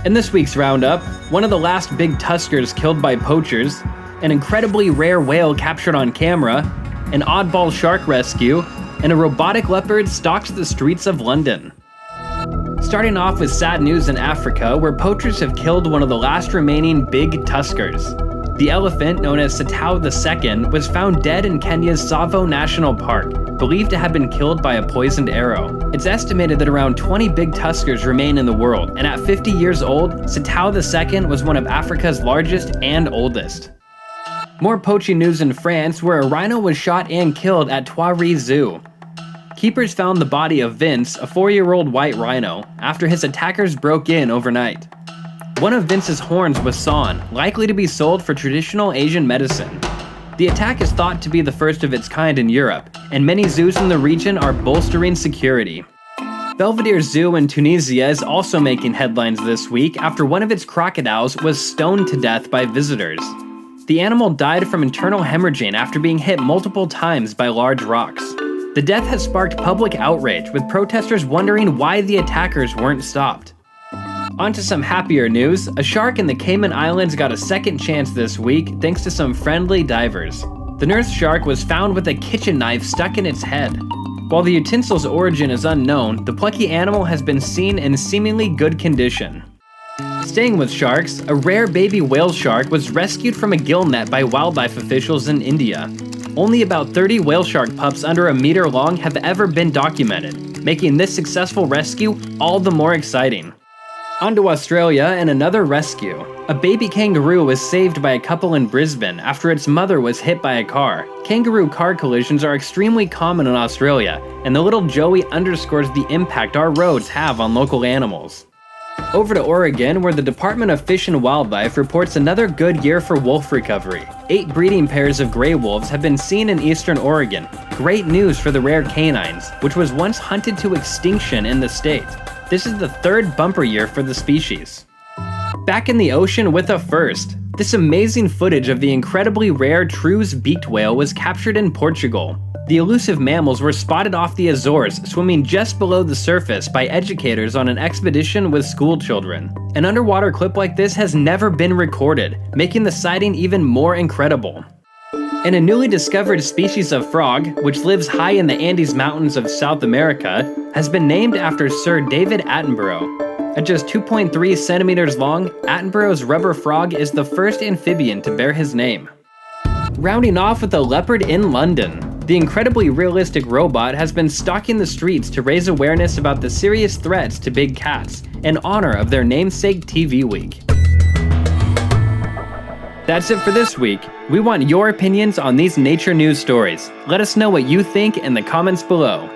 In this week's roundup, one of the last big tuskers killed by poachers, an incredibly rare whale captured on camera, an oddball shark rescue, and a robotic leopard stalks the streets of London. Starting off with sad news in Africa, where poachers have killed one of the last remaining big tuskers. The elephant, known as Satao II, was found dead in Kenya's Tsavo National Park, believed to have been killed by a poisoned arrow. It's estimated that around 20 big tuskers remain in the world, and at 50 years old, Satao II was one of Africa's largest and oldest. More poaching news in France, where a rhino was shot and killed at Thoiry Zoo. Keepers found the body of Vince, a 4-year-old white rhino, after his attackers broke in overnight. One of Vince's horns was sawn, likely to be sold for traditional Asian medicine. The attack is thought to be the first of its kind in Europe, and many zoos in the region are bolstering security. Belvedere Zoo in Tunisia is also making headlines this week after one of its crocodiles was stoned to death by visitors. The animal died from internal hemorrhaging after being hit multiple times by large rocks. The death has sparked public outrage, with protesters wondering why the attackers weren't stopped. On to some happier news, a shark in the Cayman Islands got a second chance this week thanks to some friendly divers. The nurse shark was found with a kitchen knife stuck in its head. While the utensil's origin is unknown, the plucky animal has been seen in seemingly good condition. Staying with sharks, a rare baby whale shark was rescued from a gill net by wildlife officials in India. Only about 30 whale shark pups under a meter long have ever been documented, making this successful rescue all the more exciting. On to Australia and another rescue. A baby kangaroo was saved by a couple in Brisbane after its mother was hit by a car. Kangaroo car collisions are extremely common in Australia, and the little Joey underscores the impact our roads have on local animals. Over to Oregon, where the Department of Fish and Wildlife reports another good year for wolf recovery. 8 breeding pairs of gray wolves have been seen in eastern Oregon. Great news for the rare canines, which was once hunted to extinction in the state. This is the 3rd bumper year for the species. Back in the ocean with a first. This amazing footage of the incredibly rare True's beaked whale was captured in Portugal. The elusive mammals were spotted off the Azores, swimming just below the surface by educators on an expedition with school children. An underwater clip like this has never been recorded, making the sighting even more incredible. And a newly discovered species of frog, which lives high in the Andes Mountains of South America, has been named after Sir David Attenborough. At just 2.3 centimeters long, Attenborough's rubber frog is the first amphibian to bear his name. Rounding off with a leopard in London. The incredibly realistic robot has been stalking the streets to raise awareness about the serious threats to big cats, in honor of their namesake TV week. That's it for this week. We want your opinions on these nature news stories. Let us know what you think in the comments below.